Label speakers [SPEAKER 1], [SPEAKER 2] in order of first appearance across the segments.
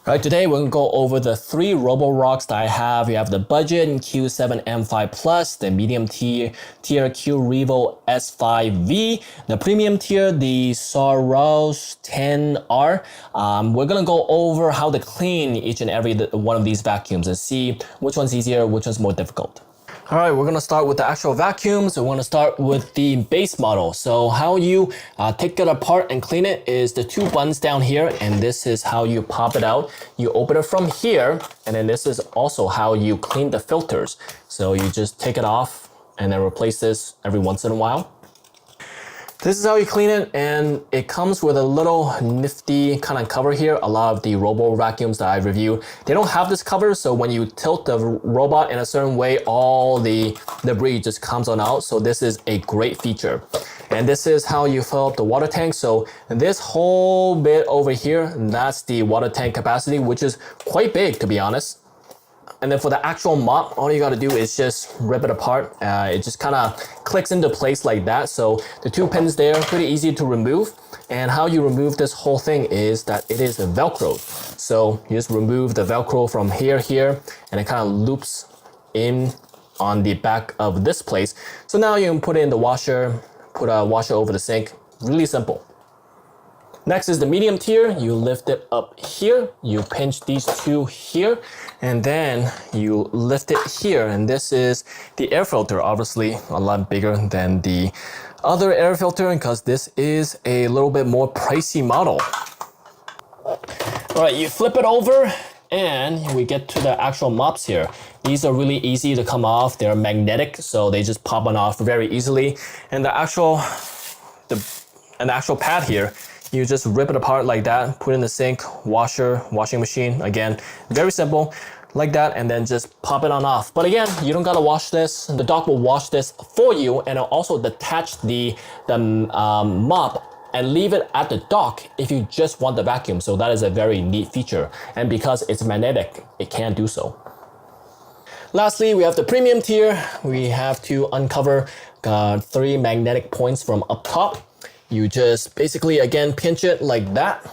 [SPEAKER 1] All right, today we're gonna go over the 3 Roborocks that I have. You have the budget Q7 M5 Plus, the medium tier Q Revo S5V, the premium tier, the Saros 10R. We're gonna go over how to clean each and every one of these vacuums and see which one's easier, which one's more difficult. All right, we're gonna start with the actual vacuums. We're gonna start with the base model. So how you take it apart and clean it is the 2 buttons down here, and this is how you pop it out. You open it from here, and then this is also how you clean the filters. So you just take it off and then replace this every once in a while. This is how you clean it, and it comes with a little nifty kind of cover here. A lot of the Robo vacuums that I review, they don't have this cover, so when you tilt the robot in a certain way, all the debris just comes on out. So this is a great feature. And this is how you fill up the water tank. So this whole bit over here, that's the water tank capacity, which is quite big, to be honest. And then for the actual mop, all you gotta do is just rip it apart. It just kind of clicks into place like that. So the 2 pins there, pretty easy to remove. And how you remove this whole thing is that it is Velcro. So you just remove the Velcro from here, and it kind of loops in on the back of this place. So now you can put it in the washer, put a washer over the sink. Really simple. Next is the medium tier. You lift it up here, you pinch these 2 here, and then you lift it here. And this is the air filter, obviously a lot bigger than the other air filter because this is a little bit more pricey model. All right, you flip it over and we get to the actual mops here. These are really easy to come off. They're magnetic, so they just pop on off very easily. And the actual pad here, you just rip it apart like that, put it in the sink, washing machine. Again, very simple, like that, and then just pop it on off. But again, you don't gotta wash this. The dock will wash this for you, and it'll also detach the mop and leave it at the dock if you just want the vacuum. So that is a very neat feature. And because it's magnetic, it can do so. Lastly, we have the premium tier. We have to uncover 3 magnetic points from up top. You just basically, again, pinch it like that.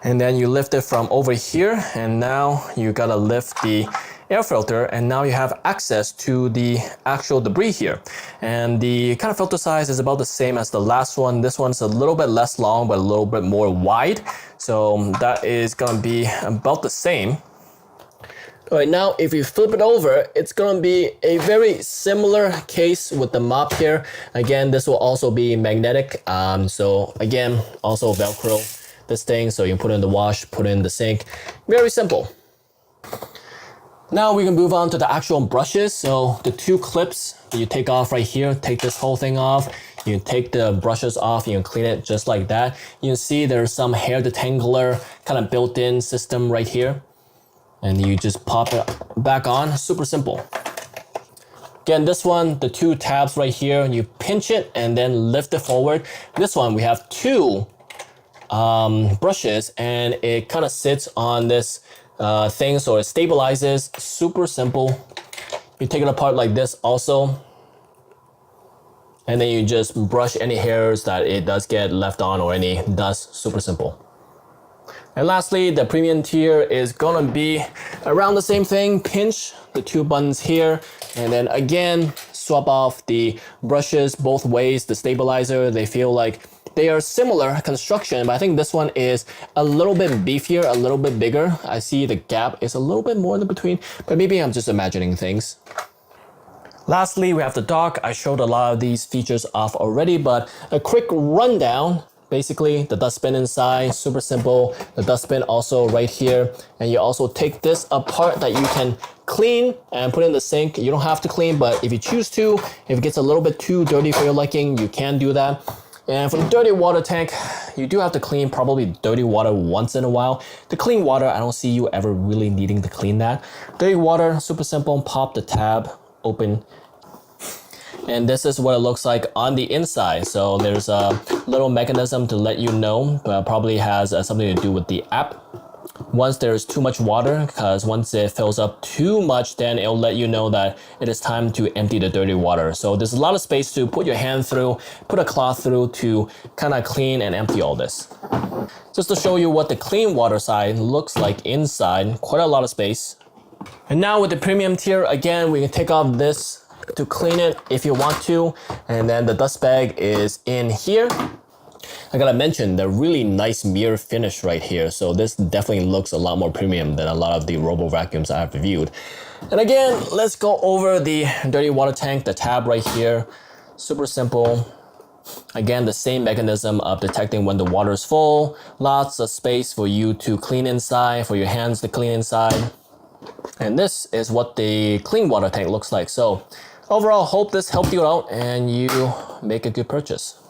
[SPEAKER 1] And then you lift it from over here. And now you gotta lift the air filter. And now you have access to the actual debris here. And the kind of filter size is about the same as the last one. This one's a little bit less long, but a little bit more wide. So that is gonna be about the same. All right, now if you flip it over, it's gonna be a very similar case with the mop here. Again, this will also be magnetic. So again, also Velcro this thing, so you can put it in the wash, put it in the sink. Very simple. Now we can move on to the actual brushes. So the 2 clips that you take off right here, take this whole thing off. You take the brushes off, you can clean it just like that. You can see there's some hair detangler kind of built-in system right here. And you just pop it back on, super simple. Again, this one, the 2 tabs right here, you pinch it and then lift it forward. This one, we have 2 brushes, and it kind of sits on this thing, so it stabilizes, super simple. You take it apart like this also. And then you just brush any hairs that it does get left on or any dust, super simple. And lastly, the premium tier is gonna be around the same thing. Pinch the 2 buttons here, and then again, swap off the brushes both ways. The stabilizer, they feel like they are similar construction, but I think this one is a little bit beefier, a little bit bigger. I see the gap is a little bit more in between, but maybe I'm just imagining things. Lastly, we have the dock. I showed a lot of these features off already, but a quick rundown. Basically, the dustbin inside, super simple. The dustbin also right here. And you also take this apart that you can clean and put in the sink. You don't have to clean, but if you choose to, if it gets a little bit too dirty for your liking, you can do that. And for the dirty water tank, you do have to clean probably dirty water once in a while. The clean water, I don't see you ever really needing to clean that. Dirty water, super simple, pop the tab, open. And this is what it looks like on the inside. So there's a little mechanism to let you know, but probably has something to do with the app. once there's too much water, because once it fills up too much, then it'll let you know that it is time to empty the dirty water. So there's a lot of space to put your hand through, put a cloth through to kind of clean and empty all this. Just to show you what the clean water side looks like inside, quite a lot of space. And now with the premium tier, again, we can take off this to clean it if you want to. And then the dust bag is in here. I gotta mention the really nice mirror finish right here. So this definitely looks a lot more premium than a lot of the Robo vacuums I have reviewed. And again, let's go over the dirty water tank, the tab right here. Super simple. Again, the same mechanism of detecting when the water is full. Lots of space for you to clean inside, for your hands to clean inside. And this is what the clean water tank looks like. So overall, hope this helped you out and you make a good purchase.